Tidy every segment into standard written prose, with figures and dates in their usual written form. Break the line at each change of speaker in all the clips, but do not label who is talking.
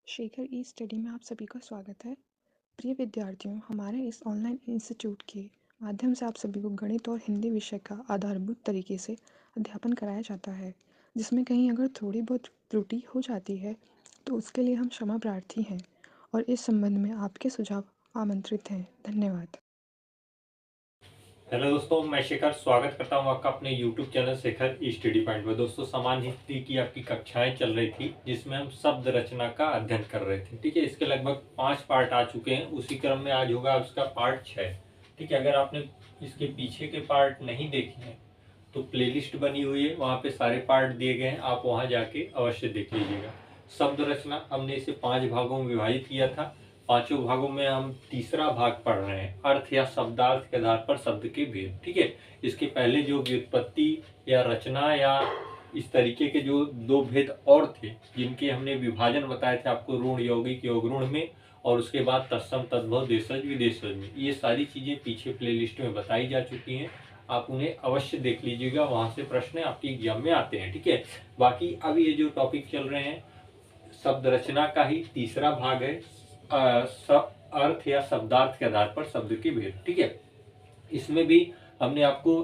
शेखर ई study में आप सभी का स्वागत है। प्रिय विद्यार्थियों, हमारे इस ऑनलाइन इंस्टीट्यूट के माध्यम से आप सभी को गणित और हिंदी विषय का आधारभूत तरीके से अध्यापन कराया जाता है, जिसमें कहीं अगर थोड़ी बहुत त्रुटि हो जाती है तो उसके लिए हम क्षमा प्रार्थी हैं और इस संबंध में आपके सुझाव आमंत्रित हैं। धन्यवाद।
हेलो दोस्तों, मैं शेखर स्वागत करता हूं आपका अपने YouTube चैनल शेखर ई स्टडी पॉइंट में। दोस्तों, सामान्य हिस्ट्री की आपकी कक्षाएं चल रही थी जिसमें हम शब्द रचना का अध्ययन कर रहे थे। ठीक है, इसके लगभग 5 पार्ट आ चुके हैं। उसी क्रम में आज होगा उसका पार्ट 6। ठीक है, अगर आपने इसके पीछे के पार्ट नहीं देखे हैं तो प्लेलिस्ट बनी हुई है, वहाँ पे सारे पार्ट दिए गए हैं, आप वहाँ जाके अवश्य देख लीजिएगा। शब्द रचना हमने इसे 5 भागों में विभाजित किया था। पांचों भागों में हम तीसरा भाग पढ़ रहे हैं, अर्थ या शब्दार्थ के आधार पर शब्द के भेद। ठीक है, इसके पहले जो व्युत्पत्ति या रचना या इस तरीके के जो 2 भेद और थे जिनके हमने विभाजन बताए थे आपको, ऋण यौगिक योग में, और उसके बाद तत्सम तद्भव देशज विदेशज में। ये सारी चीजें पीछे प्लेलिस्ट में बताई जा चुकी हैं, आप उन्हें अवश्य देख लीजिएगा, वहां से प्रश्न आपकी एग्जाम में आते हैं। ठीक है, बाकी अब ये जो टॉपिक चल रहे हैं शब्द रचना का ही तीसरा भाग है, अर्थ या शब्दार्थ के आधार पर शब्द के भेद। ठीक है, इसमें भी हमने आपको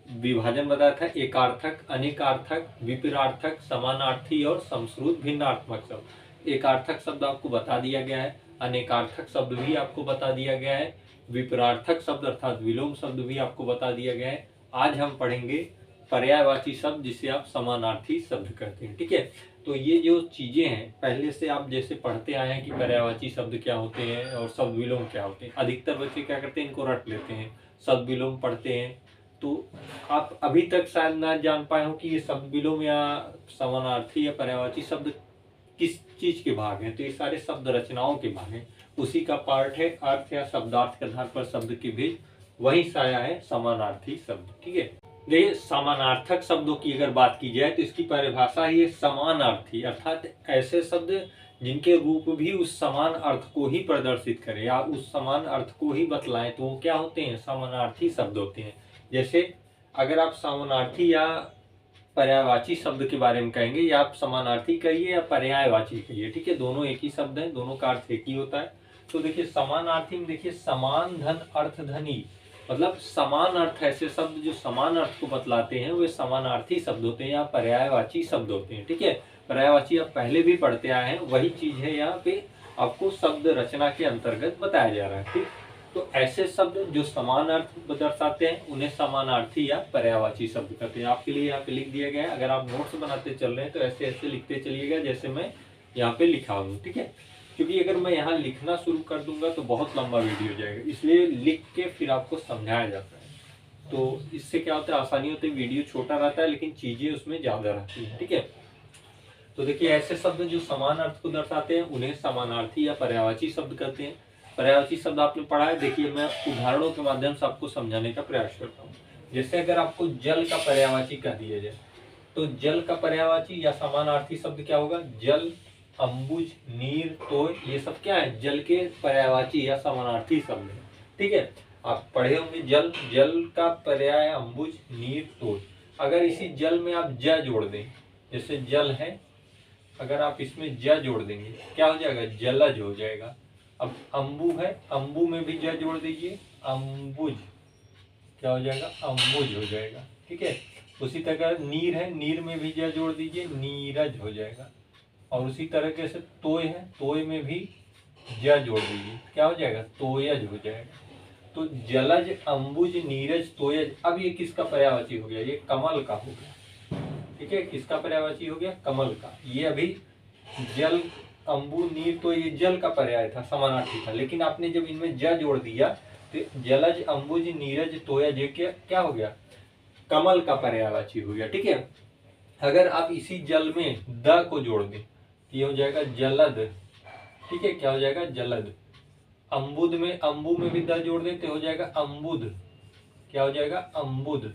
विभाजन बताया था, एकार्थक, अनेकार्थक, विपरीतार्थक, समानार्थी और समश्रुत भिन्नार्थक शब्द। एकार्थक शब्द आपको बता दिया गया है, अनेकार्थक शब्द भी आपको बता दिया गया है, विपरीतार्थक शब्द अर्थात विलोम शब्द भी आपको बता दिया गया है। आज हम पढ़ेंगे पर्यायवाची शब्द, जिसे आप समानार्थी शब्द कहते हैं। ठीक है, तो ये जो चीजें हैं पहले से आप जैसे पढ़ते आए हैं कि पर्यायवाची शब्द क्या होते हैं और शब्द विलोम क्या होते हैं। अधिकतर बच्चे क्या करते हैं, इनको रट लेते हैं, शब्द विलोम पढ़ते हैं। तो आप अभी तक शायद ना जान पाए हो कि ये शब्द विलोम या समानार्थी या पर्यायवाची शब्द किस चीज के भाग हैं। तो ये सारे शब्द रचनाओं के भाग हैं, उसी का पार्ट है अर्थ या शब्दार्थ के आधार पर शब्द के भेद। वही साया है समानार्थी शब्द। ठीक है, देखिए समानार्थक शब्दों की अगर बात की जाए तो इसकी परिभाषा ही है समानार्थी, अर्थात ऐसे शब्द जिनके रूप भी उस समान अर्थ को ही प्रदर्शित करें या उस समान अर्थ को ही बतलाएं, तो वो क्या होते हैं, समानार्थी शब्द होते हैं। जैसे अगर आप समानार्थी या पर्यायवाची शब्द के बारे में कहेंगे, या आप समानार्थी कहिए या पर्यायवाची कहिए, ठीक है, दोनों एक ही शब्द है, दोनों का अर्थ एक ही होता है। तो देखिए समानार्थी में देखिए समान धन अर्थ धनी, मतलब समान अर्थ, ऐसे शब्द जो समान अर्थ को बतलाते हैं वे समानार्थी शब्द होते हैं या पर्यायवाची शब्द होते हैं। ठीक है, पर्यायवाची आप पहले भी पढ़ते आए हैं, वही चीज है यहाँ पे आपको शब्द रचना के अंतर्गत बताया जा रहा है। ठीक, तो ऐसे शब्द जो समान अर्थ दर्शाते हैं उन्हें समानार्थी या पर्यायवाची शब्द कहते हैं। आपके लिए यहाँ पे लिख दिया गया है, अगर आप नोट्स बनाते चल रहे हैं तो ऐसे ऐसे लिखते चलिएगा जैसे मैं यहाँ पे लिखा हूँ। ठीक है, क्योंकि अगर मैं यहाँ लिखना शुरू कर दूंगा तो बहुत लंबा वीडियो हो जाएगा, इसलिए लिख के फिर आपको समझाया जाता है। तो इससे क्या होता है, आसानी होती है, वीडियो छोटा रहता है लेकिन चीजें उसमें ज्यादा रहती है। ठीक है, तो देखिए ऐसे शब्द जो समान अर्थ को दर्शाते हैं उन्हें समानार्थी या पर्यायवाची शब्द कहते हैं। पर्यायवाची शब्द आपने पढ़ा है, देखिए मैं उदाहरणों के माध्यम से आपको समझाने का प्रयास करता हूँ। जैसे अगर आपको जल का पर्यायवाची कह दिया जाए तो जल का पर्यायवाची या समानार्थी शब्द क्या होगा, जल, अम्बुज, नीर, तोय, ये सब क्या है, जल के पर्यायवाची या समानार्थी शब्द है। ठीक है, आप पढ़े होंगे जल, जल का पर्याय अम्बुज, नीर, तोय। अगर इसी जल में आप ज जोड़ दें, जैसे जल है, अगर आप इसमें ज जोड़ देंगे क्या हो जाएगा, जलज हो जाएगा। अब अम्बु है, अम्बु में भी ज जोड़ दीजिए, अम्बुज, क्या हो जाएगा, अम्बुज हो जाएगा। ठीक है, उसी तरह नीर है, नीर में भी ज जोड़ दीजिए, नीरज हो जाएगा। और उसी तरीके से तोय है, तोय में भी ज जोड़ दीजिए, क्या हो जाएगा, तोयज हो जाएगा। तो जलज, अम्बुज, नीरज, तोयज। अब ये किसका पर्यायवाची हो गया, ये कमल का हो गया। ठीक है, किसका पर्यायवाची हो गया, कमल का। ये अभी जल, अम्बु, नीर, तो ये जल का पर्याय था, समानार्थी था, लेकिन आपने जब इनमें ज जोड़ दिया तो जलज, अम्बुज, नीरज, तोयज ये क्या हो गया, कमल का पर्यायवाची हो गया। ठीक है, अगर आप इसी जल में द को जोड़ दें तो ये हो जाएगा जलद। ठीक है, क्या हो जाएगा, जलद। अम्बुद में, अम्बु में भी द जोड़ दें तो हो जाएगा अम्बुद, क्या हो जाएगा, अम्बुद।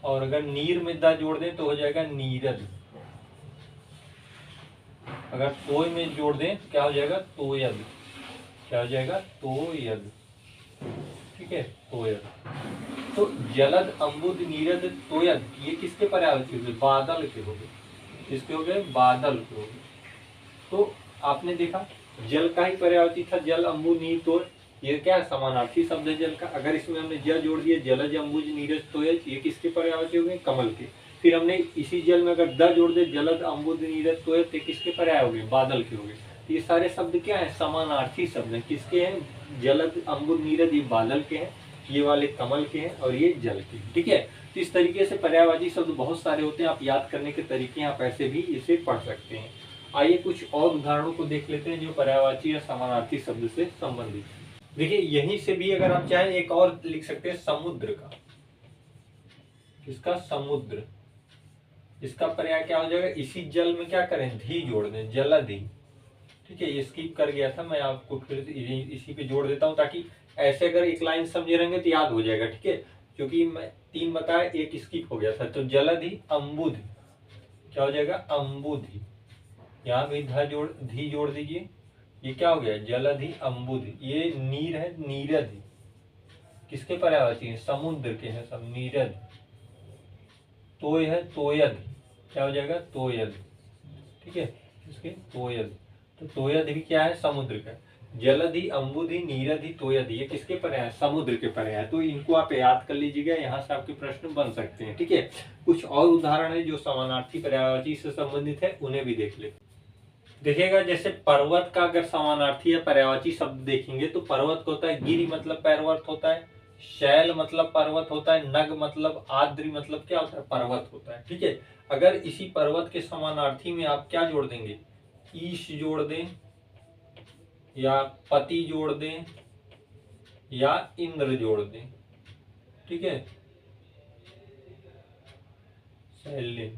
और अगर नीर में द जोड़ दें तो हो जाएगा नीरद। अगर तोय में जोड़ दें तो क्या हो जाएगा, तोयद, क्या हो जाएगा, तोयद। ठीक है, तोयद। तो जलद, अम्बुद, नीरद, तोयद ये किसके पर्यायवाची हो गए, बादल के हो गए। किसके हो गए, बादल के हो गए। तो आपने देखा जल का ही पर्यायवाची था, जल अम्बुज नीर तोय, ये क्या समानार्थी शब्द है जल का। अगर इसमें हमने ज जोड़ दिया, जलज अम्बुज नीरज तोयज, ये किसके पर्यायवाची हो गए, कमल के। फिर हमने इसी जल में अगर द जोड़ दे, जलद अम्बुज नीरज तोयज, तो किसके पर्याय हो गए, बादल के हो गए। तो ये सारे शब्द क्या है, समानार्थी शब्द है। किसके हैं, जलद अम्बुज नीरज ये बादल के हैं, ये वाले कमल के हैं, और ये जल के, ठीक है। तो इस तरीके से पर्यायवाची शब्द बहुत सारे होते हैं, आप याद करने के तरीके आप ऐसे भी इसे पढ़ सकते हैं। आइए कुछ और उदाहरणों को देख लेते हैं जो पर्यायवाची या समानार्थी शब्द से संबंधित। देखिए यहीं से भी अगर आप चाहें एक और लिख सकते हैं, समुद्र का। इसका समुद्र, इसका पर्याय क्या हो जाएगा, इसी जल में क्या करें, धी जोड़ दें, जलधि, ठीक है। ये स्किप कर गया था, मैं आपको फिर इसी पे जोड़ देता हूं, ताकि ऐसे अगर एक लाइन समझे रहेंगे तो याद हो जाएगा, ठीक है। क्योंकि मैं 3 बताया, एक स्किप हो गया था। तो जलधि अम्बुधि, क्या हो जाएगा, अम्बुधि। यहाँ भी धी जोड़ दीजिए, ये क्या हो गया, जलधि अम्बुधि। ये नीर है, नीरधि, किसके पर्यायवाची है, समुद्र के हैं सब, नीरज। तोय है, तोयद, क्या हो जाएगा, तोयद, ठीक है, इसके तोयद। तो तोयद भी क्या है, समुद्र का। जलधि अम्बुधि नीरधि तोयधि, ये किसके पर्याय, समुद्र के पर्याय। तो इनको आप याद कर लीजिएगा, यहाँ से आपके प्रश्न बन सकते हैं, ठीक है। कुछ और उदाहरण है जो समानार्थी पर्यायवाची से संबंधित है, उन्हें भी देख ले। देखिएगा जैसे पर्वत का अगर समानार्थी या पर्यायवाची शब्द देखेंगे तो पर्वत को होता है गिरि, मतलब पर्वत होता है। शैल मतलब पर्वत होता है। नग मतलब आद्रि, मतलब क्या होता है, पर्वत होता है, ठीक है। अगर इसी पर्वत के समानार्थी में आप क्या जोड़ देंगे, ईश जोड़ दें, या पति जोड़ दें, या इंद्र जोड़ दें, ठीक है, शैल्य,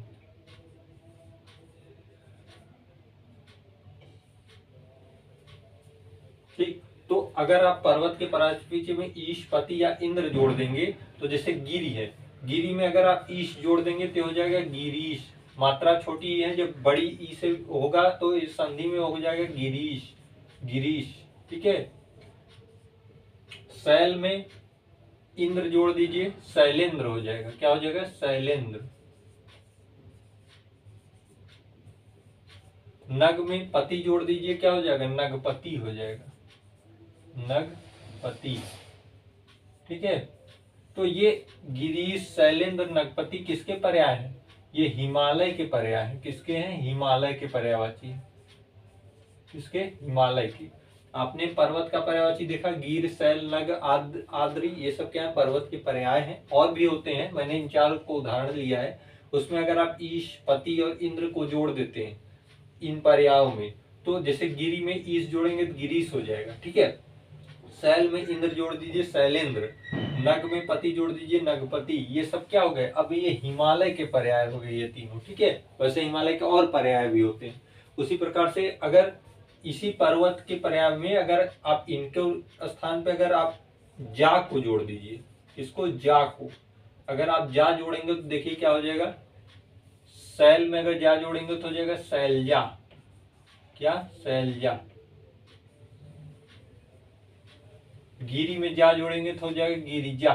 ठीक। तो अगर आप पर्वत के पीछे में ईश, पति या इंद्र जोड़ देंगे, तो जैसे गिरी है, गिरी में अगर आप ईश जोड़ देंगे तो हो जाएगा गिरीश। मात्रा छोटी है, जब बड़ी ई से होगा तो इस संधि में हो जाएगा गिरीश, गिरीश, ठीक है। शैल में इंद्र जोड़ दीजिए, शैलेंद्र हो जाएगा, क्या हो जाएगा, शैलेंद्र। नग में पति जोड़ दीजिए, क्या हो जाएगा, नगपति हो जाएगा, नगपति, ठीक है। तो ये गिरीश, शैलेंद्र, नगपति किसके पर्याय है, ये हिमालय के पर्याय है। किसके हैं, हिमालय के पर्यायवाची, किसके, हिमालय की। आपने पर्वत का पर्यायवाची देखा, गिर, शैल, नग, आद्रि, ये सब क्या है, पर्वत के पर्याय हैं। और भी होते हैं, मैंने इन 4 को उदाहरण लिया है। उसमें अगर आप ईश, पति और इंद्र को जोड़ देते हैं इन पर्यायों में, तो जैसे गिरी में ईश जोड़ेंगे तो गिरीश हो जाएगा, ठीक है। शैल में इंद्र जोड़ दीजिए, शैलेंद्र। नग में पति जोड़ दीजिए, नगपति। ये सब क्या हो गए, अब ये हिमालय के पर्याय हो गए ये तीनों, ठीक है। वैसे हिमालय के और पर्याय भी होते हैं। उसी प्रकार से अगर इसी पर्वत के पर्याय में अगर आप इनके स्थान पे अगर आप जा को जोड़ दीजिए, इसको जा को अगर आप जा जोड़ेंगे तो देखिए क्या हो जाएगा, शैल में अगर जा जोड़ेंगे तो हो जाएगा शैलजा, क्या, शैलजा। गिरी में जा जोड़ेंगे तो हो जाएगा गिरिजा।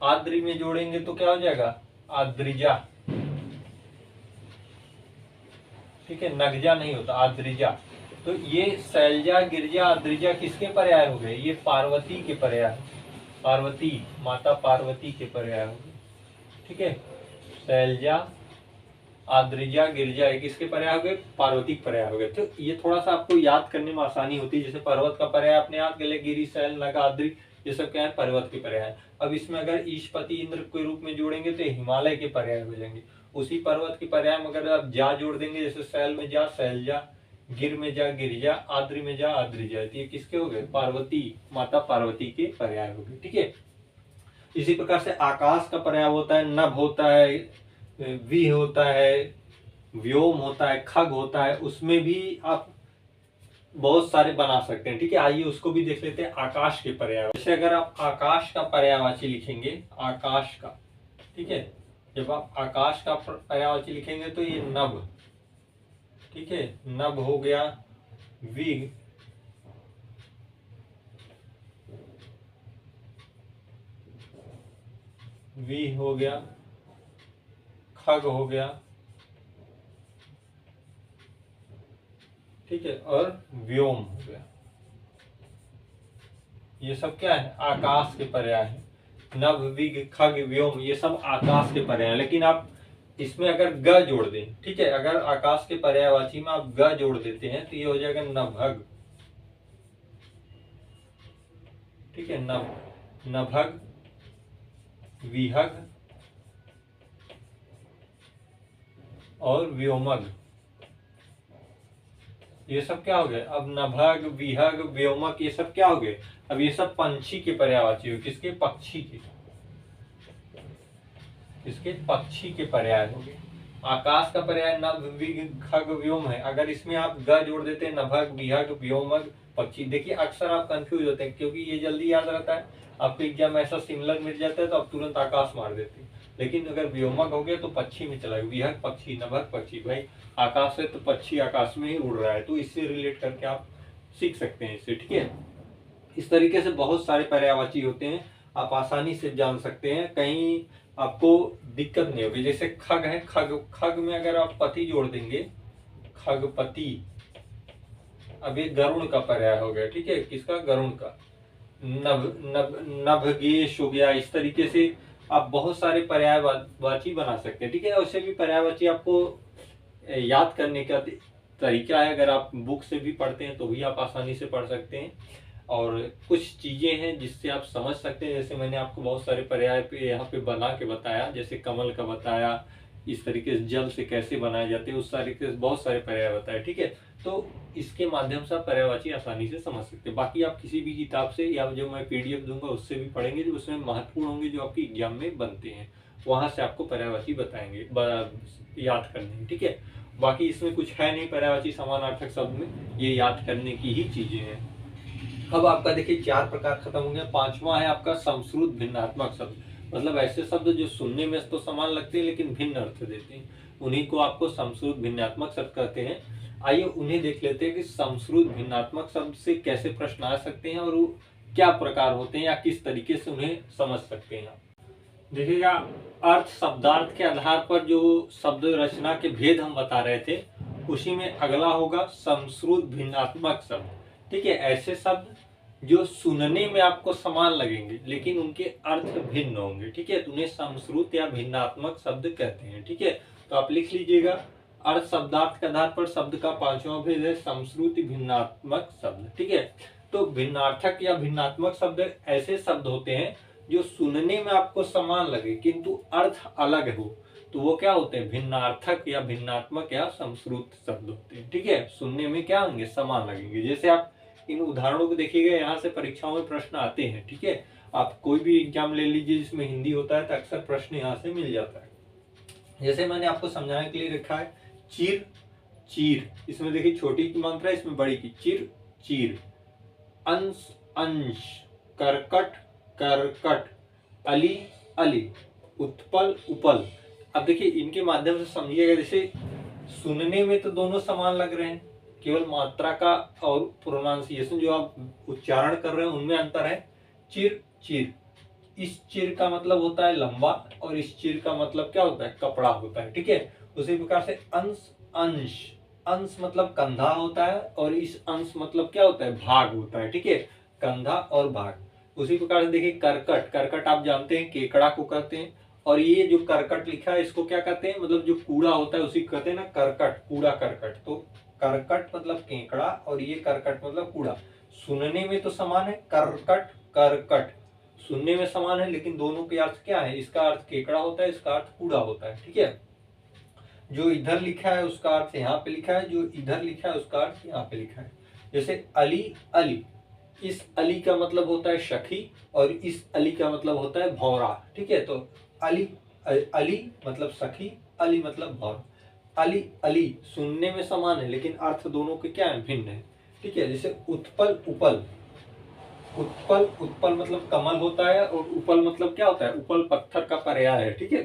आद्रि में जोड़ेंगे तो क्या हो जाएगा, आद्रिजा, ठीक है। नगजा नहीं होता, आद्रिजा। तो ये शैलजा, गिरिजा, आद्रिजा किसके पर्याय हो गए, ये पार्वती के पर्याय, पार्वती, माता पार्वती के पर्याय हो गए, ठीक है। शैलजा, आद्रिजा, गिरिजा, एक इसके पर्याय हो गए, पार्वती के पर्याय हो गए। तो ये थोड़ा सा आपको याद करने में आसानी होती है। जैसे पर्वत का पर्याय आपने याद कर लिया, गिरी, शैल, नग, आद्रि, ये सब क्या है, पर्वत के पर्याय। अब इसमें अगर ईश, पति, इंद्र के रूप में जोड़ेंगे तो हिमालय के पर्याय हो जाएंगे। उसी पर्वत के पर्याय में अगर आप जा जोड़ देंगे, जैसे शैल में जा, शैलजा, गिर में जा, गिरिजा, आद्रि में जा, आद्रिजा, तो ये किसके हो गए, पार्वती, माता पार्वती के पर्याय हो गए, ठीक है। इसी प्रकार से आकाश का पर्याय होता है, नभ होता है, वि होता है, व्योम होता है, खग होता है। उसमें भी आप बहुत सारे बना सकते हैं, ठीक है। आइए उसको भी देख लेते हैं, आकाश के पर्याय। जैसे अगर आप आकाश का पर्यायवाची लिखेंगे, आकाश का, ठीक है, जब आप आकाश का पर्यायवाची लिखेंगे तो ये नभ, ठीक है, नभ हो गया, विग, वी हो गया, खग हो गया, ठीक है, और व्योम हो गया। ये सब क्या है, आकाश के पर्याय है। नभ, विग, खग, व्योम ये सब आकाश के पर्याय हैं। लेकिन आप इसमें अगर ग जोड़ दें, ठीक है, अगर आकाश के पर्यायवाची में आप ग जोड़ देते हैं तो ये हो जाएगा नभग, ठीक है, नभग, विहग और व्योमग। ये सब क्या हो गए, अब नभग, विहग, व्योमक ये सब क्या हो गए, अब ये सब पंछी के पर्यायवाची हो। किसके, पक्षी के, किसके, पक्षी के पर्याय हो गए। आकाश का पर्याय नभ, विग, खग, व्योम है। अगर इसमें आप ग जोड़ देते हैं, नभग, विहग, व्योमग, पक्षी। देखिए अक्सर आप कंफ्यूज होते हैं क्योंकि ये जल्दी याद रहता है, आपको एग्जाम ऐसा सिमिलर मिल जाता है तो आप तुरंत आकाश मार देते हैं। लेकिन अगर व्योमक हो गया तो पक्षी में चला गया, विहग पक्षी, नभग पक्षी। भाई आकाश है तो पक्षी आकाश में ही उड़ रहा है, तो इससे रिलेट करके आप सीख सकते हैं इससे, ठीक है। इस तरीके से बहुत सारे पर्यायवाची होते हैं, आप आसानी से जान सकते हैं, कहीं आपको दिक्कत नहीं होगी। जैसे खग है, खग, खग में अगर आप पति जोड़ देंगे, खगपति, अब ये गरुड़ का पर्याय हो गया, ठीक है, किसका, गरुड़ का। नभगेश हो गया। इस तरीके से आप बहुत सारे पर्यायवाची बना सकते हैं, ठीक है। उससे भी पर्यायवाची आपको याद करने का तरीका है, अगर आप बुक से भी पढ़ते हैं तो भी आप आसानी से पढ़ सकते हैं। और कुछ चीजें हैं जिससे आप समझ सकते हैं, जैसे मैंने आपको बहुत सारे पर्याय पे यहाँ पे बना के बताया, जैसे कमल का बताया, इस तरीके से जल से कैसे बनाए जाते हैं, उस तरीके से बहुत सारे पर्याय बताए, ठीक है। तो इसके माध्यम से आप पर्यायवाची आसानी से समझ सकते हैं। बाकी आप किसी भी किताब से या जो मैं पीडीएफ दूंगा उससे भी पढ़ेंगे, जो उसमें महत्वपूर्ण होंगे, जो आपके एग्जाम में बनते हैं, वहां से आपको पर्यायवाची बताएंगे याद करने, ठीक है। बाकी इसमें कुछ है नहीं पर्यायवाची समानार्थक शब्द में, ये याद करने की ही चीजें हैं। अब आपका देखिए 4 प्रकार खत्म हो गया। 5वां है आपका समश्रुत भिन्नात्मक शब्द, मतलब ऐसे शब्द जो सुनने में तो समान लगते हैं लेकिन भिन्न अर्थ देते हैं, उन्हीं को आपको समश्रुत भिन्नात्मक शब्द कहते हैं। आइए उन्हें देख लेते हैं कि समश्रुत भिन्नात्मक शब्द से कैसे प्रश्न आ सकते हैं और वो क्या प्रकार होते हैं या किस तरीके से उन्हें समझ सकते हैं। देखिएगा, अर्थ शब्दार्थ के आधार पर जो शब्द रचना के भेद हम बता रहे थे, उसी में अगला होगा समश्रुत भिन्नात्मक शब्द, ठीक है। ऐसे शब्द जो सुनने में आपको समान लगेंगे लेकिन उनके अर्थ भिन्न होंगे, ठीक है, तो उन्हें समश्रुत या भिन्नात्मक शब्द कहते हैं, ठीक है। तो आप लिख लीजिएगा, अर्थ शब्दार्थ के आधार पर शब्द का 5वां भेद है समश्रुत भिन्नात्मक शब्द, ठीक है। तो भिन्नार्थक या भिन्नात्मक शब्द ऐसे शब्द होते हैं जो सुनने में आपको समान लगे किंतु अर्थ अलग हो, तो वो क्या होते हैं, भिन्नार्थक या भिन्नात्मक या समश्रुत शब्द होते हैं, ठीक है। सुनने में क्या होंगे, समान लगेंगे। जैसे आप इन उदाहरणों को देखिएगा, यहाँ से परीक्षाओं में प्रश्न आते हैं, ठीक है। आप कोई भी एग्जाम ले लीजिए जिसमें हिंदी होता है तो अक्सर प्रश्न यहाँ से मिल जाता है। जैसे मैंने आपको समझाने के लिए रखा है, चिर, चीर, इसमें देखिए छोटी की मात्रा है, इसमें बड़ी की, चिर, चीर। अंश, अंश, करकट, करकट, अली, अली, उत्पल, उपल। अब देखिए इनके माध्यम से समझिएगा, जैसे सुनने में तो दोनों समान लग रहे हैं, केवल मात्रा का और प्रोनाउंसिएशन जो आप उच्चारण कर रहे हैं उनमें अंतर है। चिर, चीर, इस चिर का मतलब होता है लंबा और इस चिर का मतलब क्या होता है, कपड़ा होता है, ठीक है। उसी प्रकार से अंश, अंश, अंश मतलब कंधा होता है और इस अंश मतलब क्या होता है, भाग होता है, ठीक है, कंधा और भाग। उसी प्रकार से देखिए करकट, करकट आप जानते हैं केकड़ा को कहते हैं, और ये जो करकट लिखा है इसको क्या कहते हैं, मतलब जो कूड़ा होता है उसी को कहते हैं ना करकट, कूड़ा करकट। तो करकट मतलब केकड़ा और ये करकट मतलब कूड़ा। सुनने में तो समान है, करकट, करकट सुनने में समान है लेकिन दोनों के अर्थ क्या है, इसका अर्थ केकड़ा होता है, इसका अर्थ कूड़ा होता है, ठीक है। जो इधर लिखा है उसका अर्थ यहाँ पे लिखा है, जो इधर लिखा है उसका अर्थ यहाँ पे लिखा है। जैसे अली, अली, इस अली का मतलब होता है सखी और इस अली का मतलब होता है भौरा, ठीक है। तो अली, अली मतलब सखी, अली मतलब भौरा। अली, अली सुनने में समान है लेकिन अर्थ दोनों के क्या है, भिन्न है, ठीक है। जैसे उत्पल, उपल, उत्पल, उत्पल मतलब कमल होता है और उपल मतलब क्या होता है, उपल पत्थर का पर्याय है, ठीक है।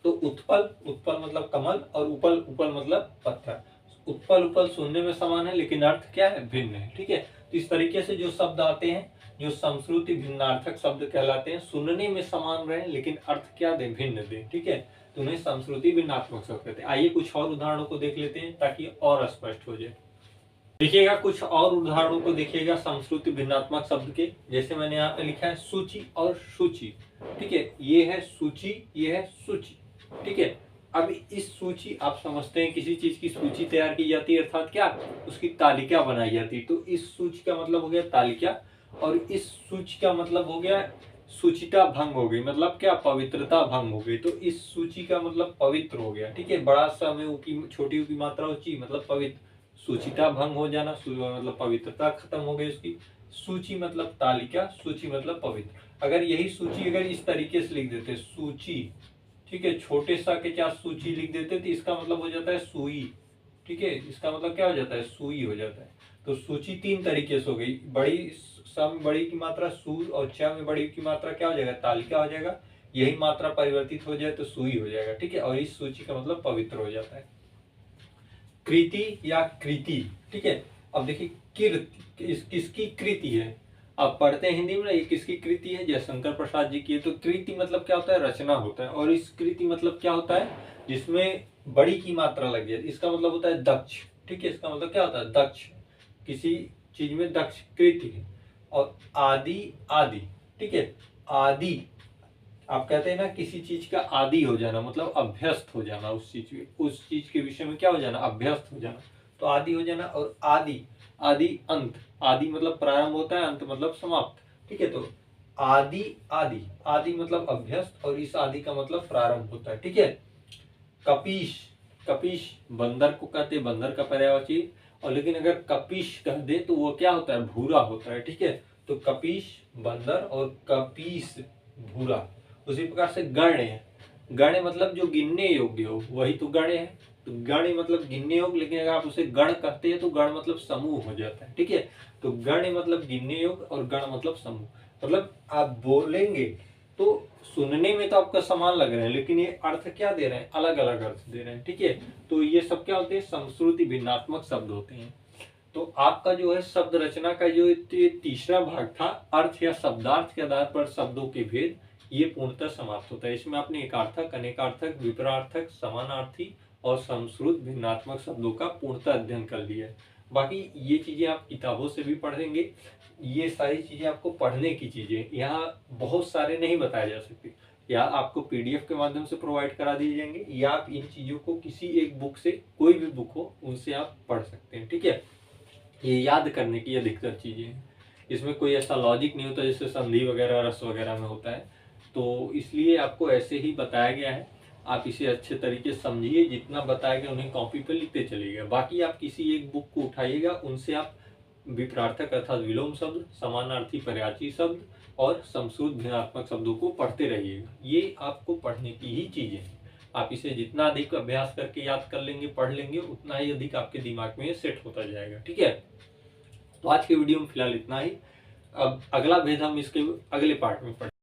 तो उत्पल, उत्पल मतलब कमल और उपल, उपल मतलब पत्थर। उत्पल, उपल सुनने में समान है लेकिन अर्थ क्या है, भिन्न है, ठीक है। तो इस तरीके से जो शब्द आते हैं जो समश्रुति भिन्नार्थक शब्द कहलाते हैं, सुनने में समान रहे लेकिन अर्थ क्या दे, भिन्न दे, ठीक है। तो उन्हें समश्रुति भिन्नात्मक शब्द कहते हैं। आइए कुछ और उदाहरणों को देख लेते हैं ताकि और स्पष्ट हो जाए। देखिएगा कुछ और उदाहरणों को देखिएगा समश्रुति भिन्नात्मक शब्द के। जैसे मैंने यहाँ पे लिखा है सूची और सूची, ठीक है, ये है सूची, ये है सूची, ठीक है। अब इस सूची, आप समझते हैं किसी चीज की सूची तैयार की जाती है अर्थात क्या, उसकी तालिका बनाई जाती है। तो इस सूची का मतलब हो गया तालिका, और इस सूची का मतलब हो गया सूचिता भंग हो गई, मतलब क्या, पवित्रता भंग हो गई। तो इस सूची का मतलब पवित्र हो गया, ठीक है। बड़ा सा में ऊ की छोटी ऊ की मात्रा ऊंची, मतलब पवित्र। सूचिता भंग हो जाना, मतलब पवित्रता खत्म हो गई उसकी। सूची मतलब तालिका, सूची मतलब पवित्र। अगर यही सूची अगर इस तरीके से लिख देते सूची, ठीक है, छोटे सा के क्या सूची लिख देते तो इसका मतलब हो जाता है सुई, ठीक है। इसका मतलब क्या हो जाता है, सुई हो जाता है। तो सूची तीन तरीके से हो गई, बड़ी सा में बड़ी की मात्रा सू, और च में बड़ी की मात्रा क्या हो जाएगा, तालिका हो जाएगा। यही मात्रा परिवर्तित हो जाए तो सुई हो जाएगा, ठीक है। और इस सूची का मतलब पवित्र हो जाता है। कृति या कृति, ठीक है। अब देखिए कीर्ति किसकी कृति है, आप पढ़ते हैं हिंदी में, ये किसकी कृति है, जयशंकर प्रसाद जी की है। तो कृति मतलब क्या होता है, रचना होता है। और इस कृति मतलब क्या होता है, जिसमें बड़ी की मात्रा लग जाए, इसका मतलब होता है दक्ष, ठीक है। इसका मतलब क्या होता है, दक्ष, किसी चीज में दक्ष, कृति है। और आदि, आदि, ठीक है, आदि, आप कहते हैं ना किसी चीज का आदि हो जाना, मतलब अभ्यस्त हो जाना, उस चीज के विषय में क्या हो जाना, अभ्यस्त हो जाना। तो आदि हो जाना। और आदि, आदि अंत, आदि मतलब प्रारंभ होता है, अंत मतलब समाप्त, ठीक है। तो आदि, आदि, आदि मतलब अभ्यस्त, और इस आदि का मतलब प्रारंभ होता है, ठीक है। कपीश, कपीश बंदर को कहते हैं, बंदर का पर्यायवाची। और लेकिन अगर कपीश कह दे तो वो क्या होता है, भूरा होता है, ठीक है। तो कपीश बंदर और कपीस भूरा। उसी प्रकार से गण्य है, गण्य मतलब जो गिनने योग्य हो, वही तो गण्य है। तो गण्य मतलब गिनने योग्य, लेकिन अगर आप उसे गण कहते हैं तो गण मतलब समूह हो जाता है, ठीक है। तो गण्य मतलब गिनने योग्य और गण मतलब समूह। मतलब आप बोलेंगे तो सुनने में तो आपका समान लग रहा है, लेकिन ये अर्थ क्या दे रहे हैं, अलग अलग अर्थ दे रहे हैं, ठीक है। तो ये सब क्या होते हैं, समश्रुति भिन्नात्मक शब्द होते हैं। तो आपका जो है शब्द रचना का जो तीसरा भाग था, अर्थ या शब्दार्थ के आधार पर शब्दों के भेद, ये पूर्णतः समाप्त होता है। इसमें आपने एकार्थक, अनेकार्थक, विपरार्थक, समानार्थी और समश्रुत भिन्नात्मक शब्दों का पूर्णतः अध्ययन कर लिया है। बाकी ये चीजें आप किताबों से भी पढ़ेंगे, ये सारी चीजें आपको पढ़ने की चीजें, यहाँ बहुत सारे नहीं बताए जा सकते, या आपको पीडीएफ के माध्यम से प्रोवाइड करा दिए जाएंगे, या आप इन चीजों को किसी एक बुक से, कोई भी बुक हो उनसे आप पढ़ सकते हैं, ठीक है। ये याद करने की अधिकतर चीजें हैं, इसमें कोई ऐसा लॉजिक नहीं होता जैसे संधि वगैरह रस वगैरह में होता है। तो इसलिए आपको ऐसे ही बताया गया है, आप इसे अच्छे तरीके से समझिए, जितना बताया गया उन्हें कॉपी पर लिखते चलिएगा। बाकी आप किसी एक बुक को उठाइएगा, उनसे आप विपरार्थक अर्थात विलोम शब्द, समानार्थी पर्यायवाची शब्द और समश्रुत भिन्नात्मक शब्दों को पढ़ते रहिएगा। ये आपको पढ़ने की ही चीजें हैं। आप इसे जितना अधिक अभ्यास करके याद कर लेंगे, पढ़ लेंगे, उतना ही अधिक आपके दिमाग में सेट होता जाएगा, ठीक है। तो आज के वीडियो में फिलहाल इतना ही। अब अगला भेद हम इसके अगले पार्ट में पढ़ेंगे।